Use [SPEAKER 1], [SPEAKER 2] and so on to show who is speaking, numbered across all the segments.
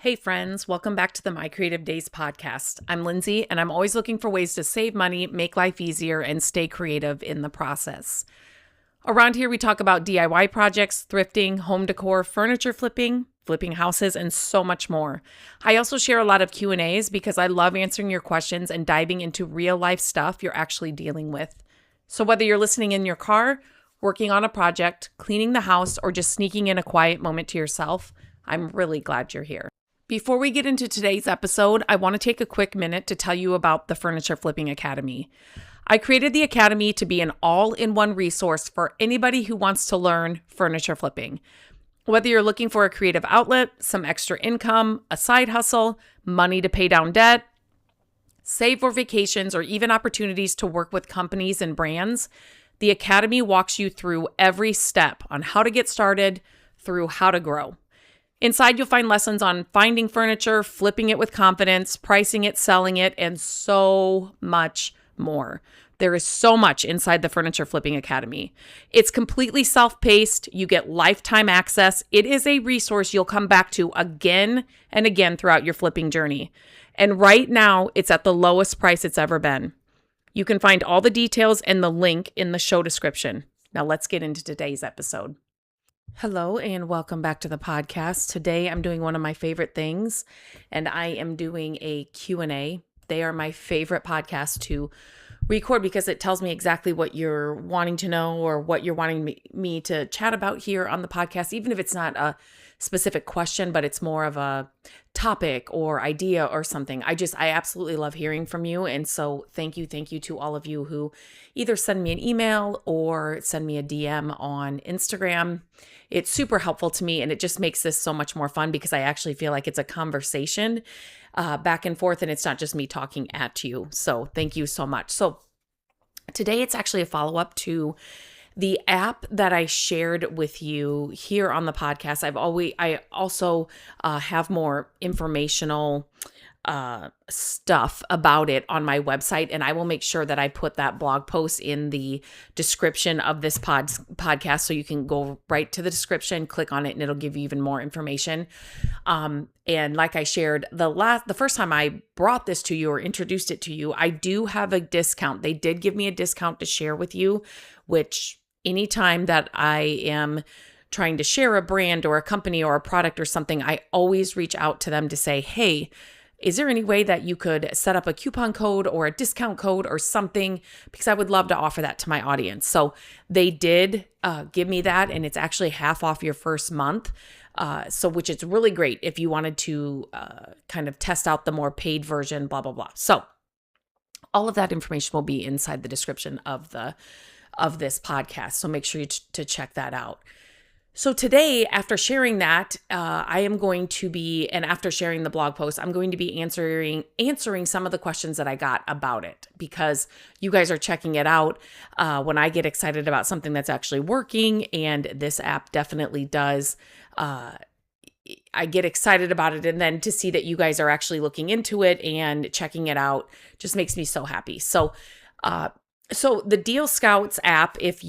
[SPEAKER 1] Hey friends, welcome back to the My Creative Days podcast. I'm Lindsay, and I'm always looking for ways to save money, make life easier, and stay creative in the process. Around here, we talk about DIY projects, thrifting, home decor, furniture flipping houses, and so much more. I also share a lot of Q&As because I love answering your questions and diving into real life stuff you're actually dealing with. So whether you're listening in your car, working on a project, cleaning the house, or just sneaking in a quiet moment to yourself, I'm really glad you're here. Before we get into today's episode, I want to take a quick minute to tell you about the Furniture Flipping Academy. I created the Academy to be an all-in-one resource for anybody who wants to learn furniture flipping. Whether you're looking for a creative outlet, some extra income, a side hustle, money to pay down debt, save for vacations, or even opportunities to work with companies and brands, the Academy walks you through every step on how to get started through how to grow. Inside, you'll find lessons on finding furniture, flipping it with confidence, pricing it, selling it, and so much more. There is so much inside the Furniture Flipping Academy. It's completely self-paced. You get lifetime access. It is a resource you'll come back to again and again throughout your flipping journey. And right now, it's at the lowest price it's ever been. You can find all the details and the link in the show description. Now let's get into today's episode. Hello and welcome back to the podcast. Today I'm doing one of my favorite things, and I am doing a Q&A. They are my favorite podcast to record because it tells me exactly what you're wanting to know or what you're wanting me to chat about here on the podcast, even if it's not a specific question, but it's more of a topic or idea or something. I absolutely love hearing from you. And so thank you to all of you who either send me an email or send me a DM on Instagram. It's super helpful to me, and it just makes this so much more fun because I actually feel like it's a conversation back and forth, and it's not just me talking at you. So thank you so much. So today it's actually a follow-up to the app that I shared with you here on the podcast. I also have more informational stuff about it on my website, and I will make sure that I put that blog post in the description of this podcast, so you can go right to the description, click on it, and it'll give you even more information. And like I shared, the first time I brought this to you or introduced it to you, I do have a discount. They did give me a discount to share with you, which anytime that I am trying to share a brand or a company or a product or something, I always reach out to them to say, hey, is there any way that you could set up a coupon code or a discount code or something? Because I would love to offer that to my audience. So they did give me that, and it's actually half off your first month. Which is really great if you wanted to kind of test out the more paid version, blah, blah, blah. So all of that information will be inside the description of this podcast. So make sure to check that out. So today, after sharing that, after sharing the blog post, I'm going to be answering some of the questions that I got about it, because you guys are checking it out when I get excited about something that's actually working, and this app definitely does. I get excited about it, and then to see that you guys are actually looking into it and checking it out just makes me so happy. So the DealScout app, if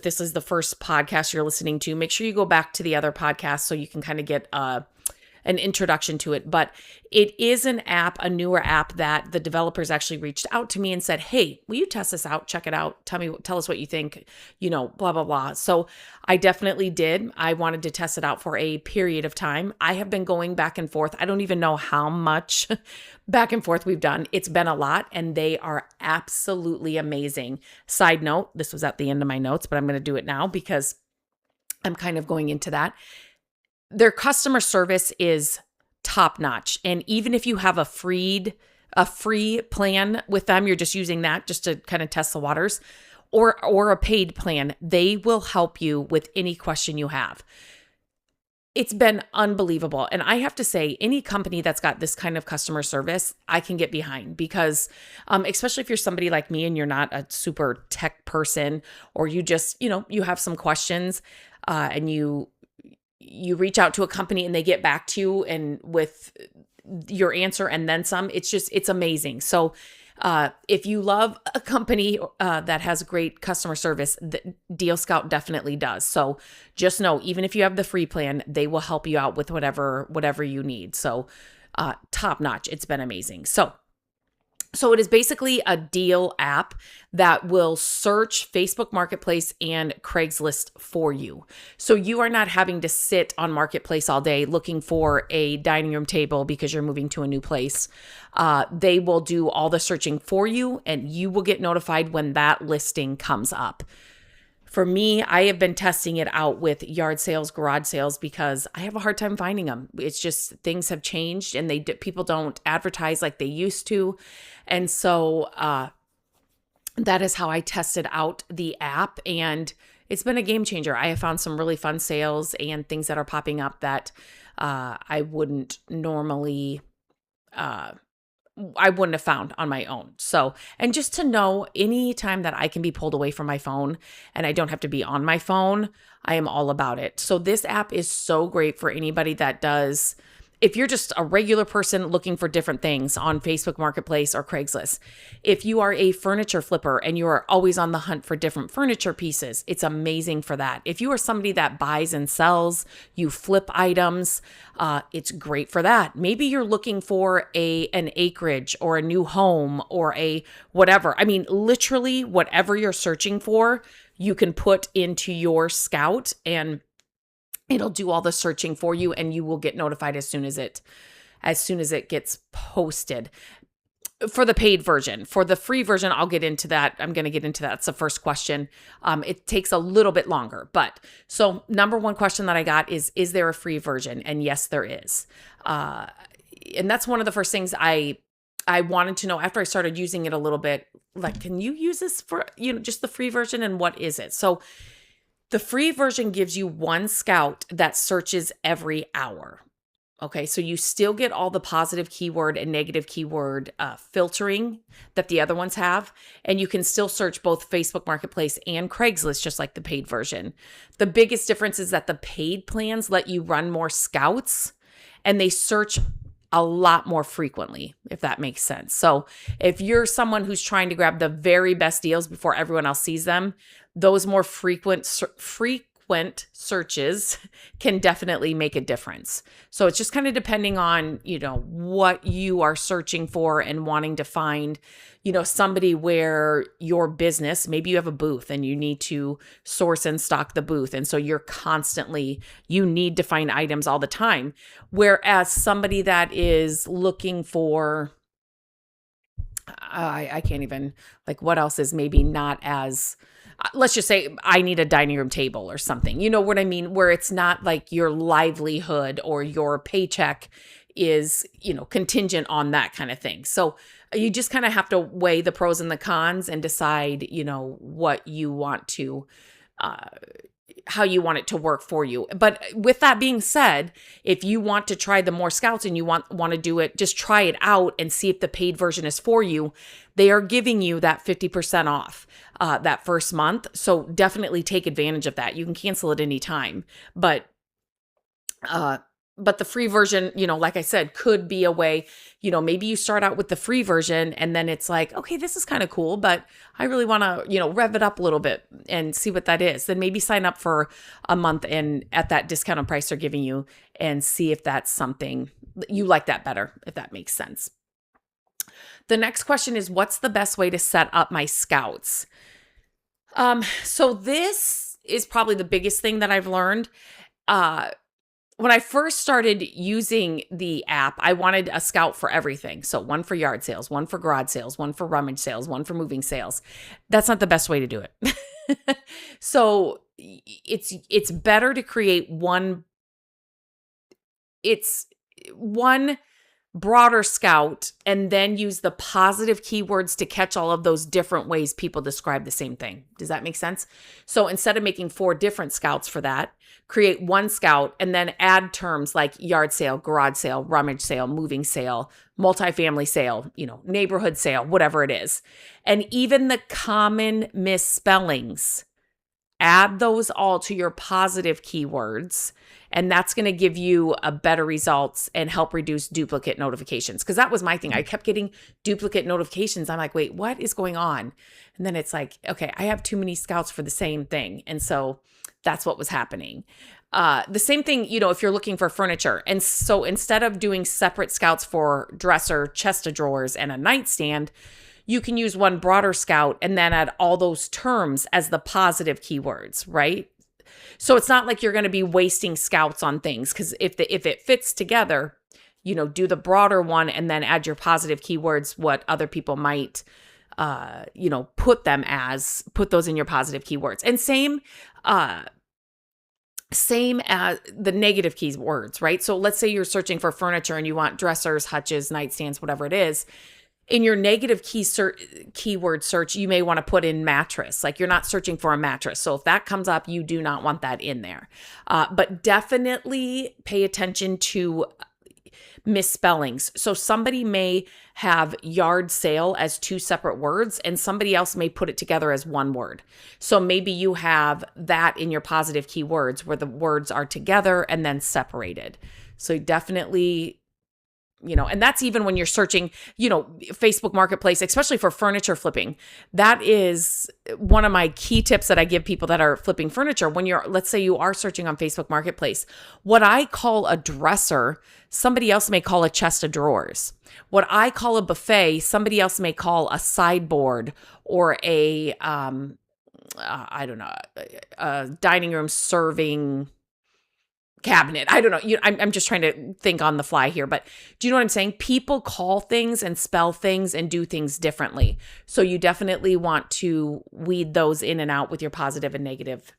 [SPEAKER 1] this is the first podcast you're listening to, make sure you go back to the other podcasts so you can kind of get an introduction to it. But it is an app, a newer app that the developers actually reached out to me and said, hey, will you test this out? Check it out. Tell us what you think, blah, blah, blah. So I definitely did. I wanted to test it out for a period of time. I have been going back and forth. I don't even know how much back and forth we've done. It's been a lot, and they are absolutely amazing. Side note, this was at the end of my notes, but I'm going to do it now because I'm kind of going into that. Their customer service is top notch. And even if you have a free plan with them, you're just using that just to kind of test the waters, or a paid plan, they will help you with any question you have. It's been unbelievable. And I have to say, any company that's got this kind of customer service, I can get behind, because especially if you're somebody like me and you're not a super tech person, or you just, you have some questions and you reach out to a company and they get back to you and with your answer and then some. It's amazing. So If you love a company that has great customer service, DealScout definitely does. So just know, even if you have the free plan, they will help you out with whatever you need. So top notch. It's been amazing. So it is basically a deal app that will search Facebook Marketplace and Craigslist for you. So you are not having to sit on Marketplace all day looking for a dining room table because you're moving to a new place. They will do all the searching for you, and you will get notified when that listing comes up. For me, I have been testing it out with yard sales, garage sales, because I have a hard time finding them. It's just things have changed, and people don't advertise like they used to. And so that is how I tested out the app, and it's been a game changer. I have found some really fun sales and things that are popping up that I wouldn't normally I wouldn't have found on my own. So, and just to know, anytime that I can be pulled away from my phone and I don't have to be on my phone, I am all about it. So this app is so great for anybody that does, if you're just a regular person looking for different things on Facebook Marketplace or Craigslist. If you are a furniture flipper and you are always on the hunt for different furniture pieces, it's amazing for that. If you are somebody that buys and sells, you flip items, it's great for that. Maybe you're looking for an acreage or a new home or a whatever. I mean, literally whatever you're searching for, you can put into your Scout, and it'll do all the searching for you, and you will get notified as soon as it gets posted. For the paid version. For the free version, I'll get into that. I'm going to get into that. It's the first question. It takes a little bit longer, but so number one question that I got is there a free version? And yes, there is. And that's one of the first things I wanted to know after I started using it a little bit. Like, can you use this for, just the free version, and what is it? So the free version gives you one Scout that searches every hour. Okay, so you still get all the positive keyword and negative keyword filtering that the other ones have, and you can still search both Facebook Marketplace and Craigslist just like the paid version. The biggest difference is that the paid plans let you run more Scouts, and they search a lot more frequently, if that makes sense. So if you're someone who's trying to grab the very best deals before everyone else sees them, those more frequent searches can definitely make a difference. So it's just kind of depending on, what you are searching for and wanting to find, somebody where your business, maybe you have a booth and you need to source and stock the booth. And so you need to find items all the time. Whereas somebody that is looking for, I can't even, what else is maybe not as, let's just say I need a dining room table or something. You know what I mean? Where it's not like your livelihood or your paycheck is, contingent on that kind of thing. So you just kind of have to weigh the pros and the cons and decide, what you want to, how you want it to work for you. But with that being said, if you want to try the more Scouts and you want to do it, just try it out and see if the paid version is for you. They are giving you that 50% off that first month. So definitely take advantage of that. You can cancel at any time. But the free version, like I said, could be a way, maybe you start out with the free version and then it's like, okay, this is kind of cool, but I really want to, rev it up a little bit and see what that is. Then maybe sign up for a month and at that discounted price they're giving you and see if that's something you like that better, if that makes sense. The next question is, what's the best way to set up my Scouts? So this is probably the biggest thing that I've learned. When I first started using the app, I wanted a Scout for everything. So one for yard sales, one for garage sales, one for rummage sales, one for moving sales. That's not the best way to do it. So it's better to create one broader Scout and then use the positive keywords to catch all of those different ways people describe the same thing. Does that make sense? So instead of making 4 different Scouts for that, create one Scout and then add terms like yard sale, garage sale, rummage sale, moving sale, multifamily sale, neighborhood sale, whatever it is. And even the common misspellings add those all to your positive keywords, and that's going to give you a better results and help reduce duplicate notifications. Because that was my thing. I kept getting duplicate notifications. I'm like, wait, what is going on? And then it's like, okay, I have too many scouts for the same thing. And so that's what was happening. The same thing, if you're looking for furniture. And so instead of doing separate scouts for dresser, chest of drawers, and a nightstand, you can use one broader scout and then add all those terms as the positive keywords, right? So it's not like you're going to be wasting scouts on things, because if it fits together, do the broader one and then add your positive keywords, what other people might, put those in your positive keywords. And same as the negative keywords, right? So let's say you're searching for furniture and you want dressers, hutches, nightstands, whatever it is. In your negative keyword search, you may want to put in mattress. Like, you're not searching for a mattress. So if that comes up, you do not want that in there. But definitely pay attention to misspellings. So somebody may have yard sale as two separate words, and somebody else may put it together as one word. So maybe you have that in your positive keywords where the words are together and then separated. So definitely, and that's even when you're searching, Facebook Marketplace, especially for furniture flipping. That is one of my key tips that I give people that are flipping furniture. When let's say you are searching on Facebook Marketplace, what I call a dresser, somebody else may call a chest of drawers. What I call a buffet, somebody else may call a sideboard or a dining room serving cabinet. I don't know. I'm just trying to think on the fly here, but do you know what I'm saying? People call things and spell things and do things differently. So you definitely want to weed those in and out with your positive and negative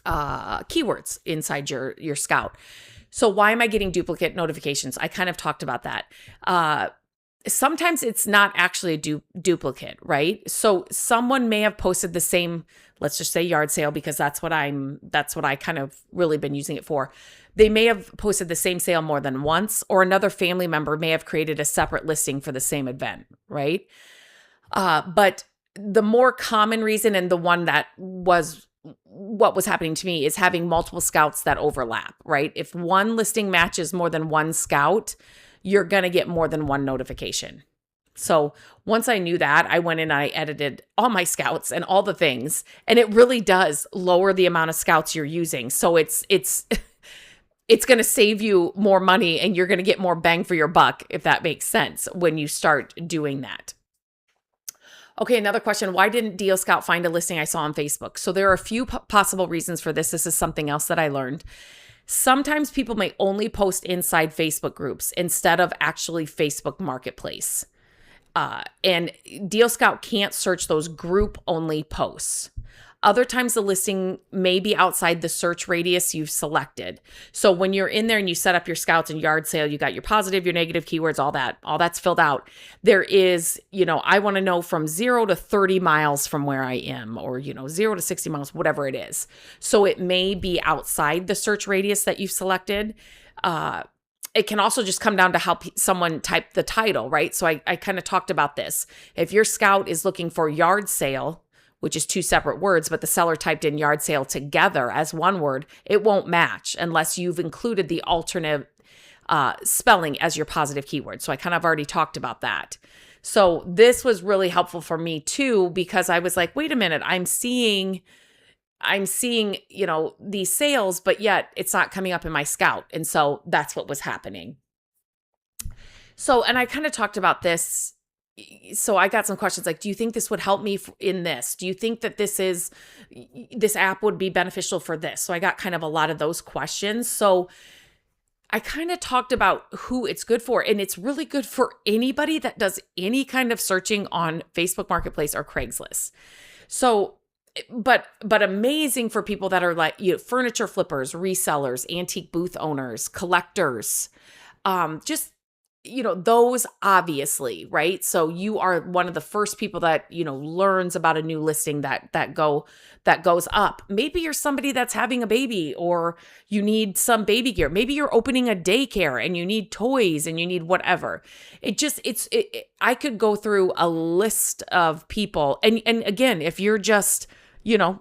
[SPEAKER 1] keywords inside your scout. So why am I getting duplicate notifications? I kind of talked about that. Sometimes it's not actually a duplicate, right? So someone may have posted the same, let's just say yard sale, because that's what I kind of really been using it for. They may have posted the same sale more than once, or another family member may have created a separate listing for the same event, right? But the more common reason, and the one that was what was happening to me, is having multiple scouts that overlap, right? If one listing matches more than one scout, you're going to get more than one notification. So once I knew that, I went in and I edited all my scouts and all the things, and it really does lower the amount of scouts you're using. So it's going to save you more money, and you're going to get more bang for your buck, if that makes sense, when you start doing that. Okay, another question. Why didn't DealScout find a listing I saw on Facebook? So there are a few possible reasons for this. This is something else that I learned. Sometimes people may only post inside Facebook groups instead of actually Facebook Marketplace. And DealScout can't search those group-only posts. Other times the listing may be outside the search radius you've selected. So when you're in there and you set up your scouts and yard sale, you got your positive, your negative keywords, all that's filled out. There is, I want to know from 0 to 30 miles from where I am, or, 0 to 60 miles, whatever it is. So it may be outside the search radius that you've selected. It can also just come down to how someone typed the title, right? So I kind of talked about this. If your scout is looking for yard sale, which is two separate words, but the seller typed in yard sale together as one word, it won't match unless you've included the alternate spelling as your positive keyword. So I kind of already talked about that. So this was really helpful for me too, because I was like, wait a minute, I'm seeing, these sales, but yet it's not coming up in my scout. And so that's what was happening. So, and I kind of talked about this. So I got some questions like, do you think this would help me in this? Do you think that this app would be beneficial for this? So I got kind of a lot of those questions. So I kind of talked about who it's good for, and it's really good for anybody that does any kind of searching on Facebook Marketplace or Craigslist. So, but amazing for people that are like, furniture flippers, resellers, antique booth owners, collectors, those obviously, right? So you are one of the first people that, learns about a new listing that goes up. Maybe you're somebody that's having a baby, or you need some baby gear. Maybe you're opening a daycare and you need toys and you need whatever. I could go through a list of people. And again, if you're just,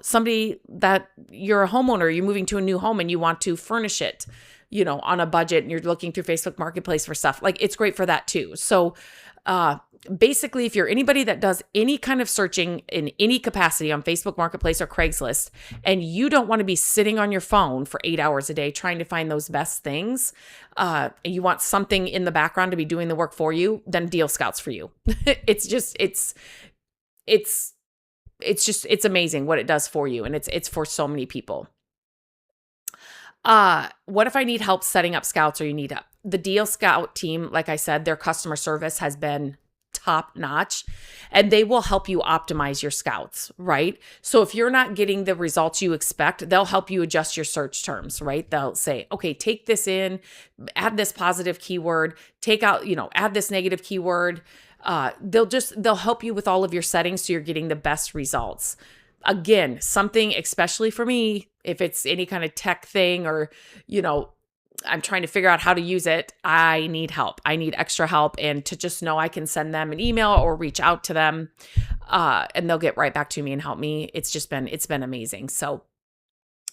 [SPEAKER 1] somebody that you're a homeowner, you're moving to a new home and you want to furnish it, on a budget, and you're looking through Facebook Marketplace for stuff. Like, it's great for that too. So, basically, if you're anybody that does any kind of searching in any capacity on Facebook Marketplace or Craigslist, and you don't want to be sitting on your phone for 8 hours a day trying to find those best things, and you want something in the background to be doing the work for you, then DealScout's for you. It's amazing what it does for you. And it's for so many people. What if I need help setting up scouts, or you need help? The DealScout team, like I said, their customer service has been top notch, and they will help you optimize your scouts, right? So if you're not getting the results you expect, they'll help you adjust your search terms, right? They'll say, okay, take this in, add this positive keyword, take out, add this negative keyword. They'll help you with all of your settings so you're getting the best results. Again, something, especially for me, if it's any kind of tech thing, or, I'm trying to figure out how to use it, I need help. I need extra help. And to just know I can send them an email or reach out to them, and they'll get right back to me and help me. It's been amazing. So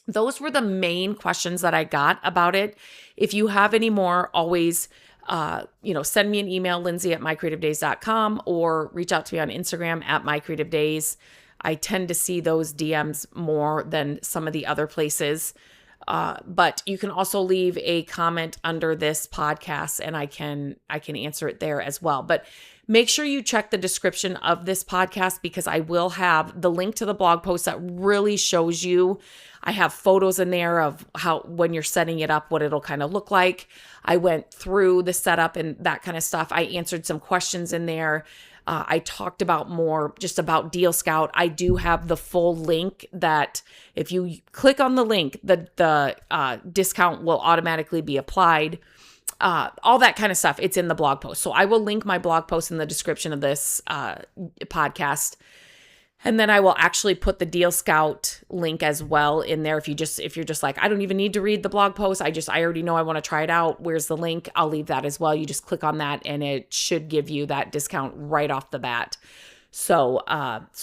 [SPEAKER 1] those were the main questions that I got about it. If you have any more, always send me an email, Lindsay@MyCreativeDays.com, or reach out to me on Instagram @MyCreativeDays. I tend to see those DMs more than some of the other places. But you can also leave a comment under this podcast, and I can answer it there as well. But make sure you check the description of this podcast, because I will have the link to the blog post that really shows you. I have photos in there of how, when you're setting it up, what it'll kind of look like. I went through the setup and that kind of stuff. I answered some questions in there. I talked about more just about DealScout. I do have the full link that if you click on the link, the discount will automatically be applied. All that kind of stuff. It's in the blog post. So I will link my blog post in the description of this podcast. And then I will actually put the DealScout link as well in there. If you're just like, I don't even need to read the blog post, I already know I want to try it out. Where's the link? I'll leave that as well. You just click on that and it should give you that discount right off the bat. So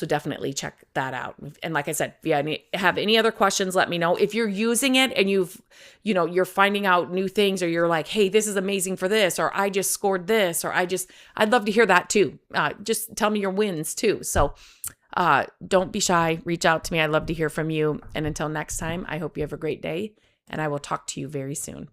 [SPEAKER 1] definitely check that out. And like I said, if you have any other questions, let me know. If you're using it and you're finding out new things, or you're like, hey, this is amazing for this, or I just scored this, or I'd love to hear that too. Just tell me your wins too. So don't be shy. Reach out to me. I'd love to hear from you. And until next time, I hope you have a great day, and I will talk to you very soon.